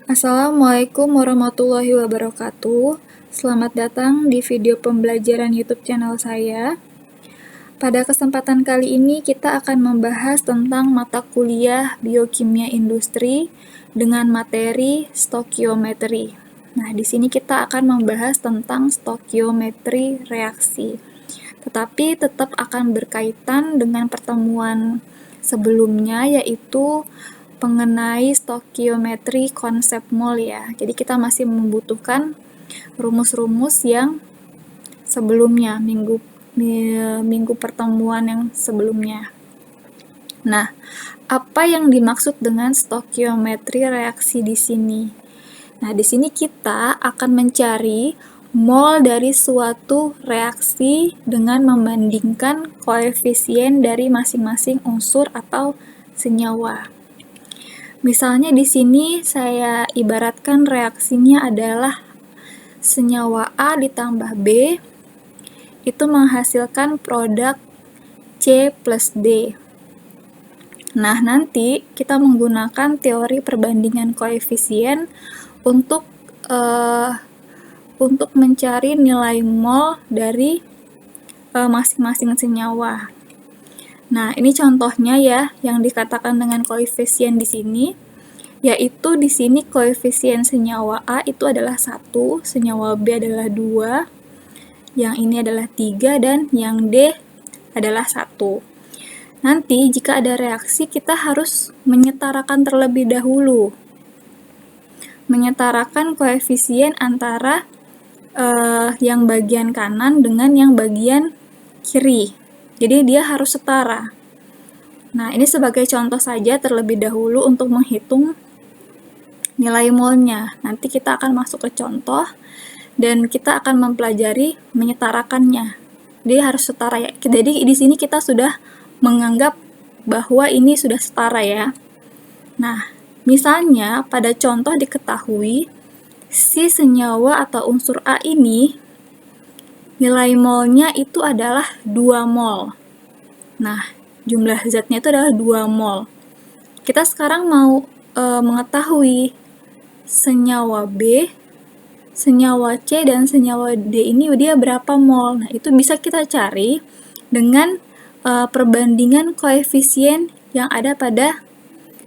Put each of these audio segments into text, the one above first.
Assalamualaikum warahmatullahi wabarakatuh. Selamat datang di video pembelajaran YouTube channel saya. Pada kesempatan kali ini kita akan membahas tentang mata kuliah Biokimia Industri dengan materi stokiometri. Nah, di sini kita akan membahas tentang stokiometri reaksi. Tetapi tetap akan berkaitan dengan pertemuan sebelumnya, yaitu mengenai stokiometri konsep mol ya. Jadi kita masih membutuhkan rumus-rumus yang sebelumnya, minggu pertemuan yang sebelumnya. Nah, apa yang dimaksud dengan stokiometri reaksi di sini? Nah, di sini kita akan mencari mol dari suatu reaksi dengan membandingkan koefisien dari masing-masing unsur atau senyawa. Misalnya di sini saya ibaratkan reaksinya adalah senyawa A ditambah B itu menghasilkan produk C plus D. Nah, nanti kita menggunakan teori perbandingan koefisien untuk mencari nilai mol dari masing-masing senyawa. Nah, ini contohnya ya yang dikatakan dengan koefisien di sini, yaitu di sini koefisien senyawa A itu adalah 1, senyawa B adalah 2, yang ini adalah 3, dan yang D adalah 1. Nanti jika ada reaksi kita harus menyetarakan terlebih dahulu. Menyetarakan koefisien antara yang bagian kanan dengan yang bagian kiri. Jadi dia harus setara. Nah, ini sebagai contoh saja terlebih dahulu untuk menghitung nilai molnya. Nanti kita akan masuk ke contoh dan kita akan mempelajari menyetarakannya. Dia harus setara ya. Jadi di sini kita sudah menganggap bahwa ini sudah setara ya. Nah, misalnya pada contoh diketahui si senyawa atau unsur A ini nilai molnya itu adalah 2 mol. Nah, jumlah zatnya itu adalah 2 mol. Kita sekarang mau mengetahui senyawa B, senyawa C, dan senyawa D ini dia berapa mol. Nah, itu bisa kita cari dengan perbandingan koefisien yang ada pada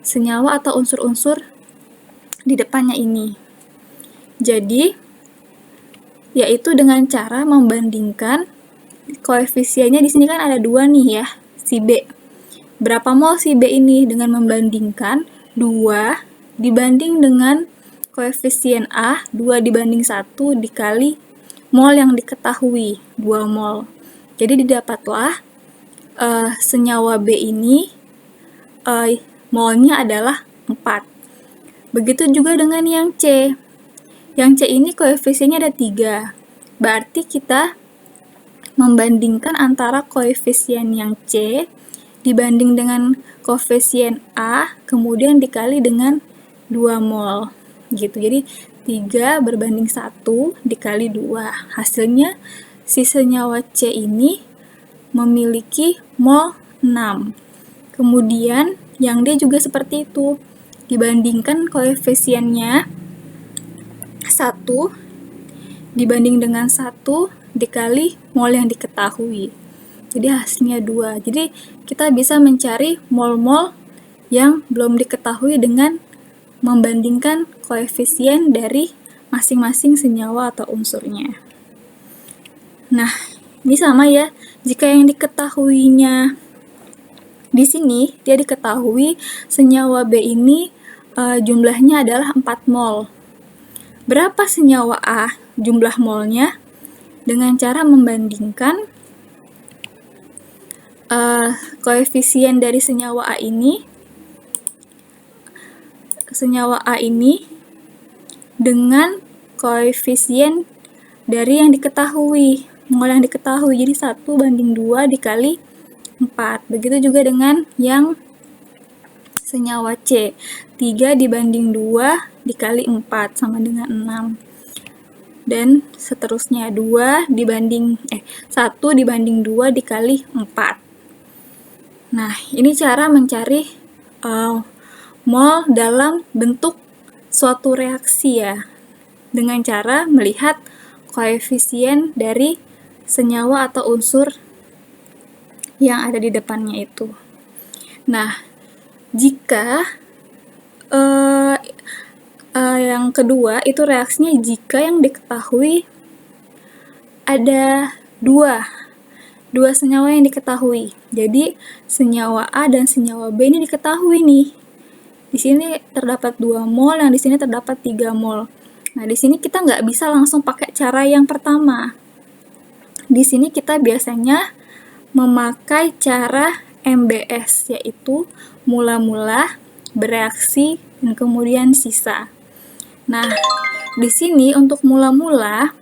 senyawa atau unsur-unsur di depannya ini. Jadi, yaitu dengan cara membandingkan koefisiennya. Di sini kan ada 2 nih ya, si B. Berapa mol si B ini dengan membandingkan 2 dibanding dengan koefisien A, 2 dibanding 1 dikali mol yang diketahui, 2 mol. Jadi didapatlah senyawa B ini molnya adalah 4. Begitu juga dengan yang C. Yang C ini koefisiennya ada 3. Berarti kita membandingkan antara koefisien yang C dibanding dengan koefisien A, kemudian dikali dengan 2 mol. Gitu. Jadi 3 berbanding 1 dikali 2. Hasilnya si senyawa C ini memiliki mol 6. Kemudian yang D juga seperti itu. Dibandingkan koefisiennya 1 dibanding dengan 1 dikali mol yang diketahui. Jadi hasilnya 2. Jadi kita bisa mencari mol-mol yang belum diketahui dengan membandingkan koefisien dari masing-masing senyawa atau unsurnya. Nah, ini sama ya. Jika yang diketahuinya di sini, dia diketahui senyawa B ini jumlahnya adalah 4 mol. Berapa senyawa A jumlah molnya? Dengan cara membandingkan koefisien dari senyawa A ini dengan koefisien dari yang diketahui, mol yang diketahui. Jadi 1 banding 2 dikali 4. Begitu juga dengan yang senyawa C. 3 dibanding 2 dikali 4 sama dengan 6. Dan seterusnya 1 dibanding 2 dikali 4. Nah, ini cara mencari mol dalam bentuk suatu reaksi ya, dengan cara melihat koefisien dari senyawa atau unsur yang ada di depannya itu. Nah, jika yang kedua itu reaksinya jika yang diketahui ada dua senyawa yang diketahui. Jadi senyawa A dan senyawa B ini diketahui nih. Di sini terdapat 2 mol, yang di sini terdapat 3 mol. Nah, di sini kita nggak bisa langsung pakai cara yang pertama. Di sini kita biasanya memakai cara MBS, yaitu mula-mula, bereaksi, dan kemudian sisa. Nah, di sini untuk mula-mula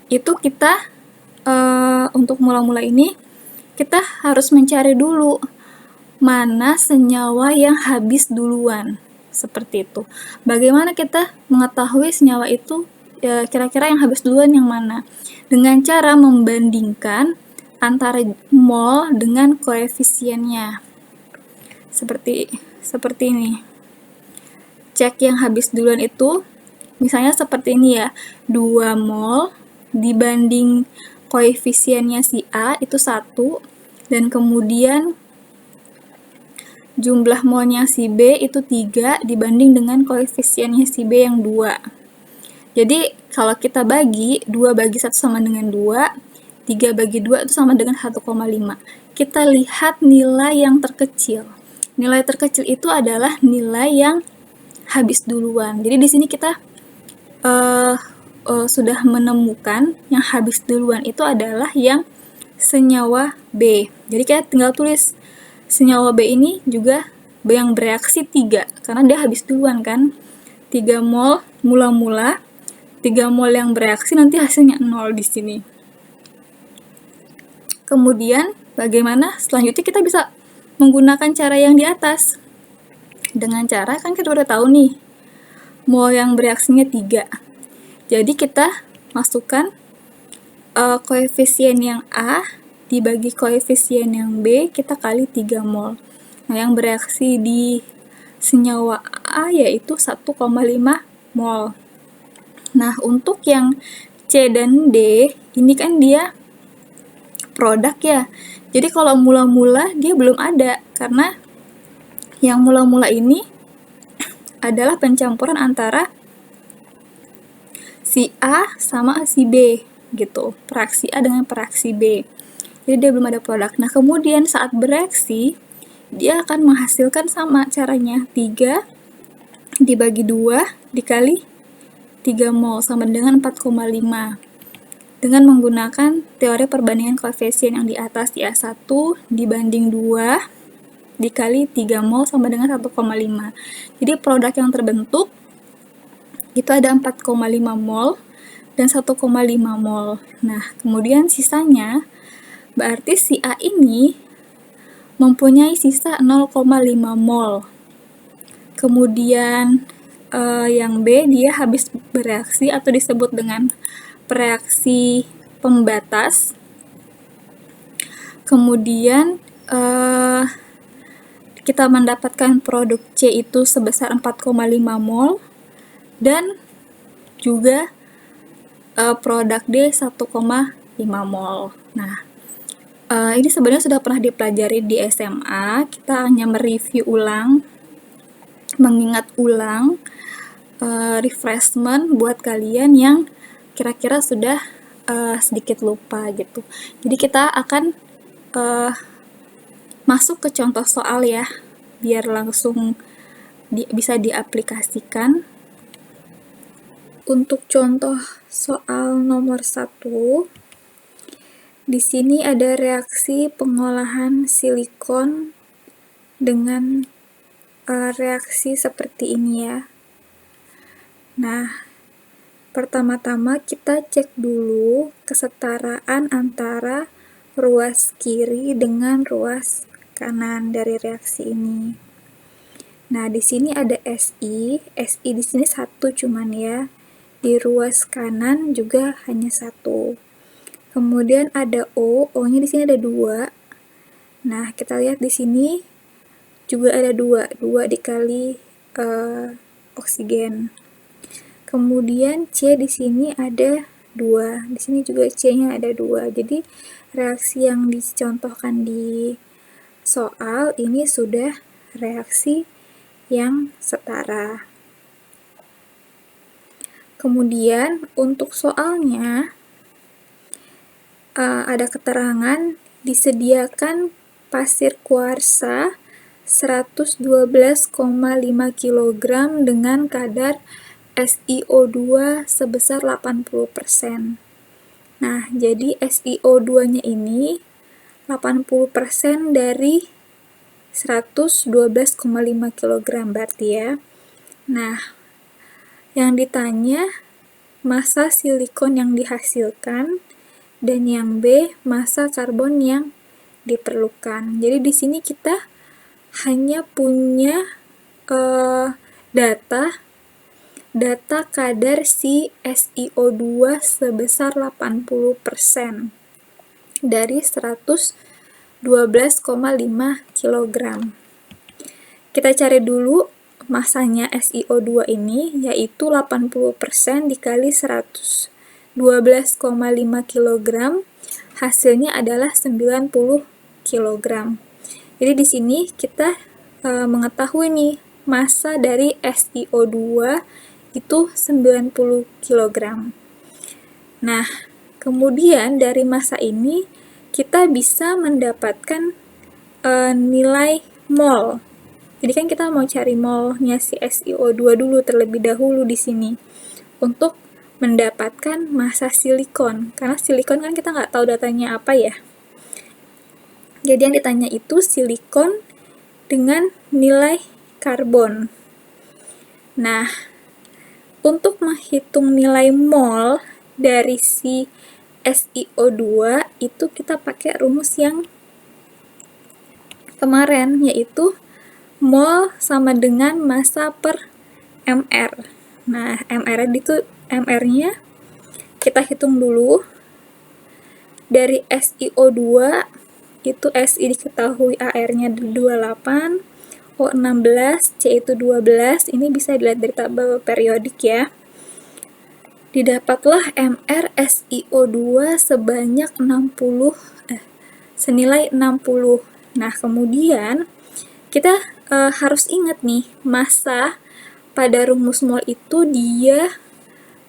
itu kita untuk mula-mula ini kita harus mencari dulu mana senyawa yang habis duluan, seperti itu. Bagaimana kita mengetahui senyawa itu kira-kira yang habis duluan yang mana? Dengan cara membandingkan antara mol dengan koefisiennya. Seperti ini. Cek yang habis duluan itu misalnya seperti ini ya, 2 mol dibanding koefisiennya si A itu 1, dan kemudian jumlah molnya si B itu 3 dibanding dengan koefisiennya si B yang 2. Jadi kalau kita bagi, 2 bagi 1 sama dengan 2, 3 bagi 2 itu sama dengan 1,5. Kita lihat nilai yang terkecil. Nilai terkecil itu adalah nilai yang habis duluan. Jadi di sini kita sudah menemukan yang habis duluan itu adalah yang senyawa B. Jadi kita tinggal tulis senyawa B ini juga B yang bereaksi 3, karena dia habis duluan kan. 3 mol mula-mula, 3 mol yang bereaksi, nanti hasilnya 0 di sini. Kemudian bagaimana selanjutnya kita bisa menggunakan cara yang di atas. Dengan cara, kan kita udah tahu nih, mol yang bereaksinya 3. Jadi kita masukkan koefisien yang A dibagi koefisien yang B, kita kali 3 mol. Nah, yang bereaksi di senyawa A yaitu 1,5 mol. Nah, untuk yang C dan D, ini kan dia produk ya. Jadi kalau mula-mula dia belum ada, karena yang mula-mula ini adalah pencampuran antara si A sama si B gitu, fraksi A dengan fraksi B. Jadi dia belum ada produk. Nah, kemudian saat bereaksi dia akan menghasilkan sama caranya, 3 dibagi 2 dikali 3 mol sama dengan 4,5. Dengan menggunakan teori perbandingan koefisien yang di atas, ya, 1 dibanding 2 dikali 3 mol sama dengan 1,5. Jadi produk yang terbentuk itu ada 4,5 mol dan 1,5 mol. Nah, kemudian sisanya berarti si A ini mempunyai sisa 0,5 mol. Kemudian yang B dia habis bereaksi atau disebut dengan reaksi pembatas. Kemudian kita mendapatkan produk C itu sebesar 4,5 mol dan juga produk D 1,5 mol. Nah, ini sebenarnya sudah pernah dipelajari di SMA. Kita hanya mereview ulang, mengingat ulang, refreshment buat kalian yang kira-kira sudah sedikit lupa gitu. Jadi kita akan masuk ke contoh soal ya, biar langsung bisa diaplikasikan. Untuk contoh soal nomor 1, di sini ada reaksi pengolahan silikon dengan reaksi seperti ini ya. Nah, pertama-tama kita cek dulu kesetaraan antara ruas kiri dengan ruas kanan dari reaksi ini. Nah, di sini ada SI di sini 1 cuman ya. Di ruas kanan juga hanya 1. Kemudian ada O-nya di sini ada 2. Nah, kita lihat di sini juga ada 2 dikali oksigen. Kemudian C di sini ada 2, di sini juga C-nya ada 2. Jadi reaksi yang dicontohkan di soal ini sudah reaksi yang setara. Kemudian untuk soalnya ada keterangan disediakan pasir kuarsa 112,5 kg dengan kadar SiO2 sebesar 80%. Nah, jadi SiO2-nya ini 80% dari 112,5 kg berarti ya. Nah, yang ditanya massa silikon yang dihasilkan dan yang B massa karbon yang diperlukan. Jadi di sini kita hanya punya data kadar si SiO2 sebesar 80% dari 112,5 kg. Kita cari dulu massanya SiO2 ini, yaitu 80% dikali 112,5 kg, hasilnya adalah 90 kg. Jadi di sini kita mengetahui nih, massa dari SiO2 itu 90 kg. Nah, kemudian dari massa ini kita bisa mendapatkan nilai mol. Jadi kan kita mau cari molnya si SiO2 dulu terlebih dahulu di sini untuk mendapatkan massa silikon. Karena silikon kan kita nggak tahu datanya apa ya. Jadi yang ditanya itu silikon dengan nilai karbon. Nah, untuk menghitung nilai mol dari si SiO2 itu kita pakai rumus yang kemarin, yaitu mol sama dengan massa per mR. Nah, mR-nya kita hitung dulu. Dari SiO2 itu Si diketahui AR-nya 28, O16, C itu 12, ini bisa dilihat dari tabel periodik ya. Didapatlah MR SiO2 sebanyak senilai 60. Nah, kemudian kita harus ingat nih, massa pada rumus mol itu dia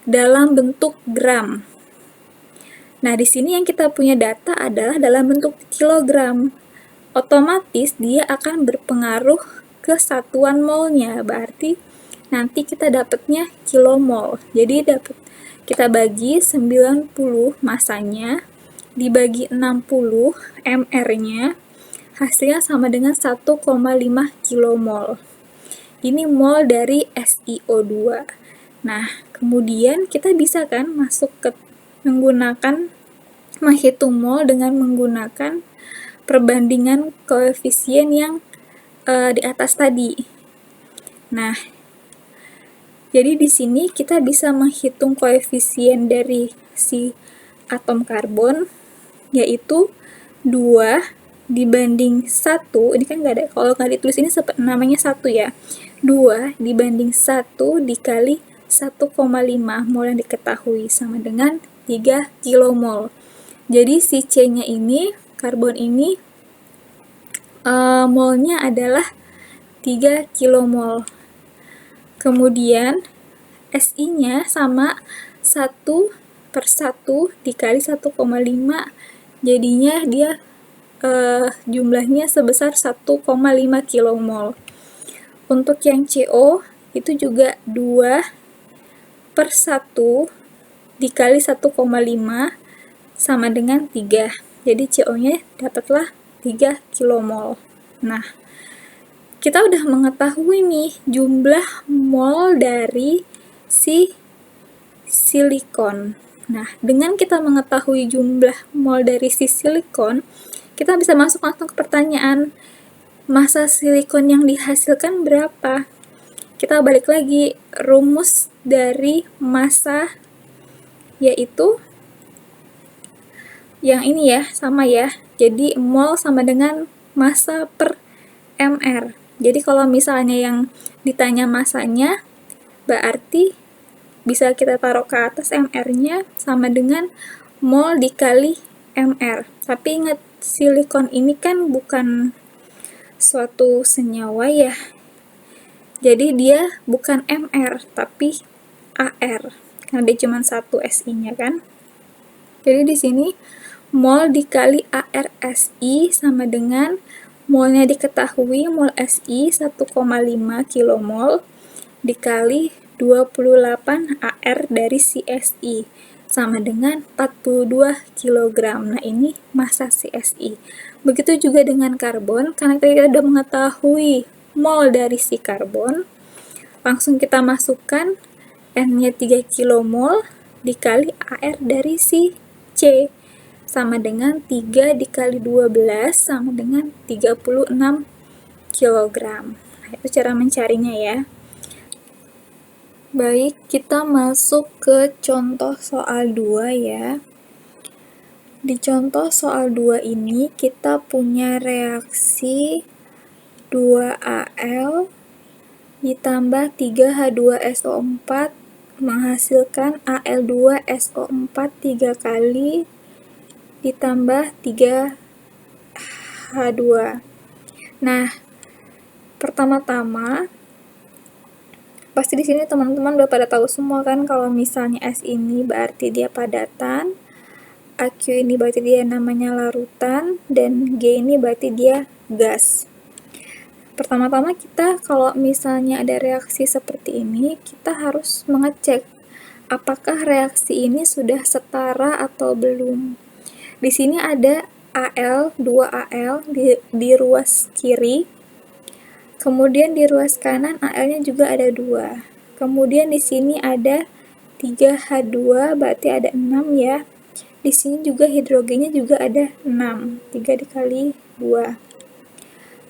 dalam bentuk gram. Nah, di sini yang kita punya data adalah dalam bentuk kilogram. Otomatis dia akan berpengaruh ke satuan molnya, berarti nanti kita dapatnya kilomol. Jadi kita bagi 90 massanya dibagi 60 mR-nya, hasilnya sama dengan 1,5 kilomol. Ini mol dari SiO2. Nah, kemudian kita bisa kan menghitung mol dengan menggunakan perbandingan koefisien yang di atas tadi. Nah, jadi di sini kita bisa menghitung koefisien dari si atom karbon, yaitu 2 dibanding 1, ini kan nggak ada, kalau nggak ditulis ini namanya 1 ya, 2 dibanding 1 dikali 1,5 mol yang diketahui sama dengan 3 kilomol. Jadi si C-nya ini, karbon ini, molnya adalah 3 kilomol. Kemudian Si-nya sama 1 per 1 dikali 1,5, jadinya dia jumlahnya sebesar 1,5 kilomol. Untuk yang CO itu juga 2 per 1 dikali 1,5 sama dengan 3. Jadi CO-nya dapatlah 3 kilomol. Nah, kita udah mengetahui nih jumlah mol dari si silikon. Nah, dengan kita mengetahui jumlah mol dari si silikon, kita bisa masuk langsung ke pertanyaan, massa silikon yang dihasilkan berapa? Kita balik lagi, rumus dari massa yaitu yang ini ya, sama ya. Jadi mol sama dengan massa per mR. Jadi kalau misalnya yang ditanya masanya, berarti bisa kita taruh ke atas MR-nya sama dengan mol dikali MR. Tapi ingat, silikon ini kan bukan suatu senyawa ya. Jadi dia bukan MR, tapi AR. Karena dia cuma satu SI-nya kan. Jadi di sini mol dikali AR SI sama dengan molnya diketahui, mol SI 1,5 kilomol dikali 28 AR dari si SI sama dengan 42 kg. Nah, ini massa si SI. Begitu juga dengan karbon, karena kita sudah mengetahui mol dari si karbon, langsung kita masukkan N-nya 3 kilomol dikali AR dari si C sama dengan 3 dikali 12 sama dengan 36 kg. Nah, itu cara mencarinya ya. Baik, kita masuk ke contoh soal 2 ya. Di contoh soal 2 ini kita punya reaksi 2Al ditambah 3H2SO4 menghasilkan Al2SO4 3 kali ditambah 3H2. Nah, pertama-tama pasti di sini teman-teman udah pada tahu semua kan, kalau misalnya S ini berarti dia padatan, AQ ini berarti dia namanya larutan, dan G ini berarti dia gas. Pertama-tama kita kalau misalnya ada reaksi seperti ini, kita harus mengecek apakah reaksi ini sudah setara atau belum. Di sini ada Al, 2Al di ruas kiri, kemudian di ruas kanan Al-nya juga ada 2. Kemudian di sini ada 3H2, berarti ada 6 ya. Di sini juga hidrogennya juga ada 6, 3 dikali 2.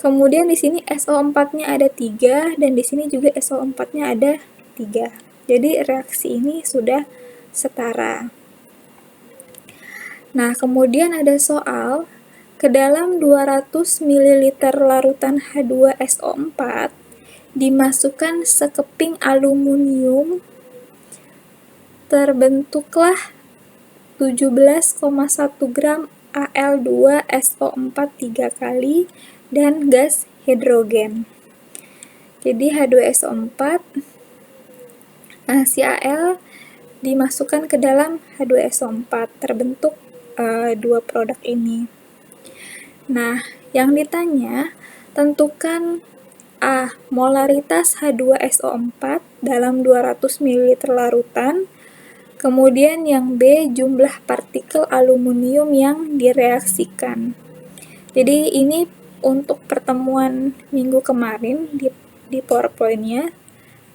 Kemudian di sini SO4-nya ada 3, dan di sini juga SO4-nya ada 3. Jadi reaksi ini sudah setara. Nah, kemudian ada soal, ke dalam 200 ml larutan H2SO4 dimasukkan sekeping aluminium, terbentuklah 17,1 gram Al2SO4 3 kali dan gas hidrogen. Jadi H2SO4, si Al dimasukkan ke dalam H2SO4, terbentuk dua produk ini. Nah, yang ditanya, tentukan A. Molaritas H2SO4 dalam 200 ml larutan. Kemudian yang B. Jumlah partikel aluminium yang direaksikan. Jadi ini untuk pertemuan minggu kemarin di PowerPoint-nya,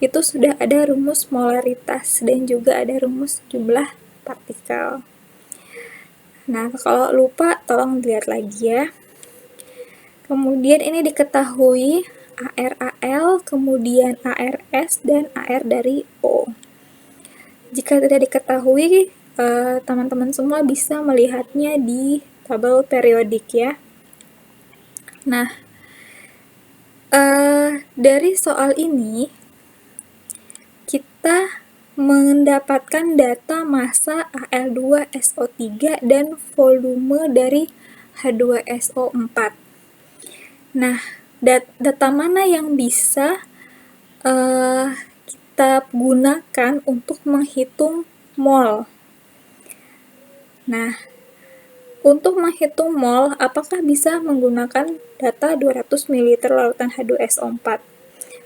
itu sudah ada rumus molaritas dan juga ada rumus jumlah partikel. Nah, kalau lupa tolong dilihat lagi ya. Kemudian ini diketahui AR-Al, kemudian ARS, dan AR dari O. Jika tidak diketahui, teman-teman semua bisa melihatnya di tabel periodik ya. Nah, dari soal ini, kita mendapatkan data massa Al2SO3 dan volume dari H2SO4. Nah, data mana yang bisa kita gunakan untuk menghitung mol? Nah, untuk menghitung mol, apakah bisa menggunakan data 200 ml larutan H2SO4?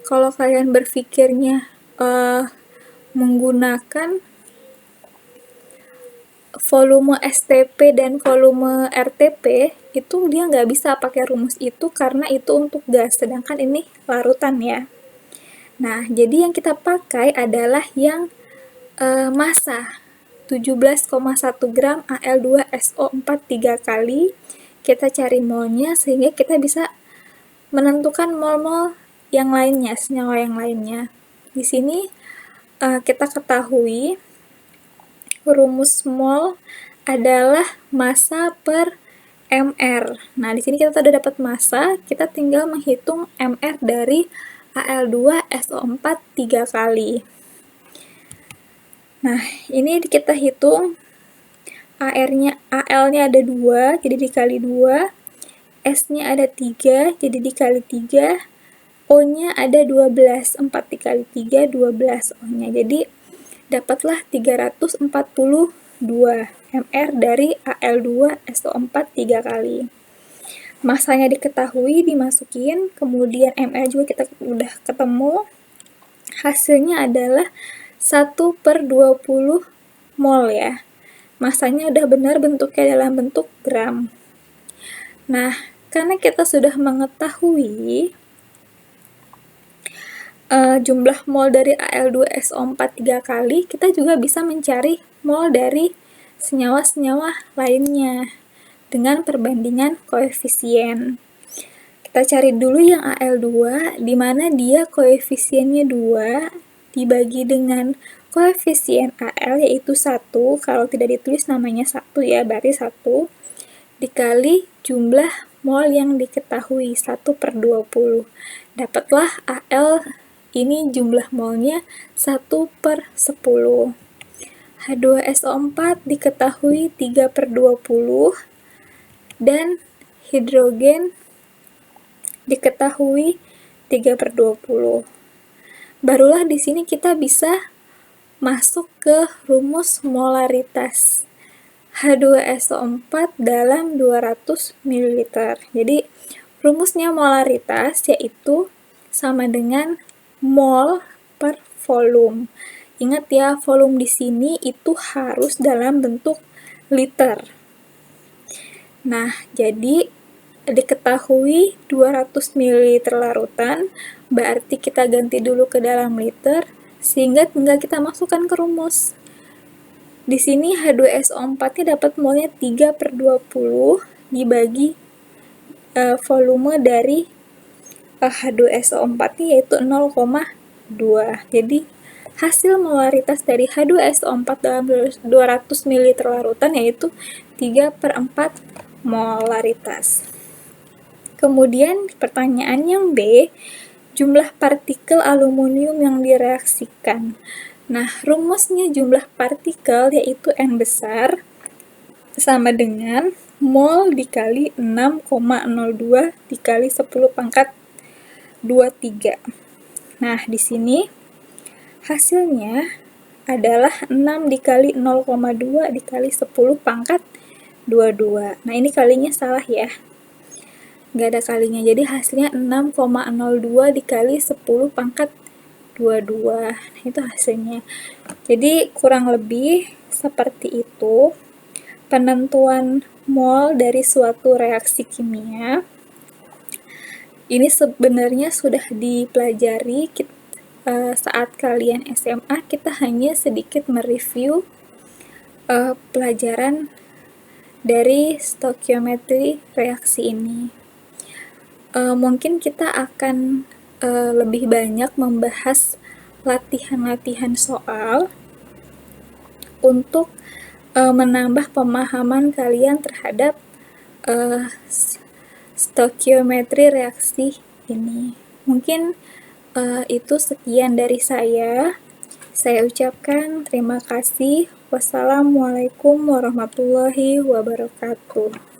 Kalau kalian berpikirnya menggunakan volume STP dan volume RTP, itu dia nggak bisa pakai rumus itu karena itu untuk gas, sedangkan ini larutan ya. Nah, jadi yang kita pakai adalah yang massa 17,1 gram Al2SO4 3 kali. Kita cari molnya sehingga kita bisa menentukan mol-mol yang lainnya, senyawa yang lainnya. Di sini kita ketahui rumus mol adalah massa per mR. Nah, di sini kita sudah dapat massa, kita tinggal menghitung mR dari Al2SO4 3 kali. Nah, ini kita hitung Al-nya ada 2, jadi dikali 2. S-nya ada 3, jadi dikali 3. O-nya ada 12, 4 dikali 3, 12 O-nya. Jadi, dapatlah 342 mR dari Al2SO4 3 kali. Masanya diketahui, dimasukin, kemudian mR juga kita udah ketemu. Hasilnya adalah 1/20 mol ya. Masanya udah benar bentuknya dalam bentuk gram. Nah, karena kita sudah mengetahui jumlah mol dari Al2SO4 3 kali, kita juga bisa mencari mol dari senyawa-senyawa lainnya dengan perbandingan koefisien. Kita cari dulu yang Al2, di mana dia koefisiennya 2, dibagi dengan koefisien Al, yaitu 1, kalau tidak ditulis namanya 1 ya, berarti 1, dikali jumlah mol yang diketahui, 1/20. Dapatlah Al ini jumlah molnya 1/10. H2SO4 diketahui 3/20, dan hidrogen diketahui 3/20. Barulah di sini kita bisa masuk ke rumus molaritas. H2SO4 dalam 200 ml. Jadi, rumusnya molaritas yaitu sama dengan mol per volume. Ingat ya, volume di sini itu harus dalam bentuk liter. Nah, jadi diketahui 200 ml larutan, berarti kita ganti dulu ke dalam liter, sehingga tinggal kita masukkan ke rumus. Di sini H2SO4-nya dapat molnya 3/20 dibagi volume dari H2SO4-nya yaitu 0,2. Jadi, hasil molaritas dari H2SO4 dalam 200 ml larutan yaitu 3/4 molaritas. Kemudian, pertanyaan yang B, jumlah partikel aluminium yang direaksikan. Nah, rumusnya jumlah partikel yaitu N besar sama dengan mol dikali 6,02 dikali 10⁻23. Nah, di sini hasilnya adalah 6 dikali 0,2 dikali 10⁻22. Nah, ini kalinya salah ya. Nggak ada kalinya, jadi hasilnya 6,02 dikali 10⁻22. Nah, itu hasilnya. Jadi, kurang lebih seperti itu penentuan mol dari suatu reaksi kimia. Ini sebenarnya sudah dipelajari saat kalian SMA. Kita hanya sedikit mereview pelajaran dari stoikiometri reaksi ini. Mungkin kita akan lebih banyak membahas latihan-latihan soal untuk menambah pemahaman kalian terhadap stoikiometri reaksi ini. Mungkin itu sekian dari saya. Saya ucapkan terima kasih. Wassalamualaikum warahmatullahi wabarakatuh.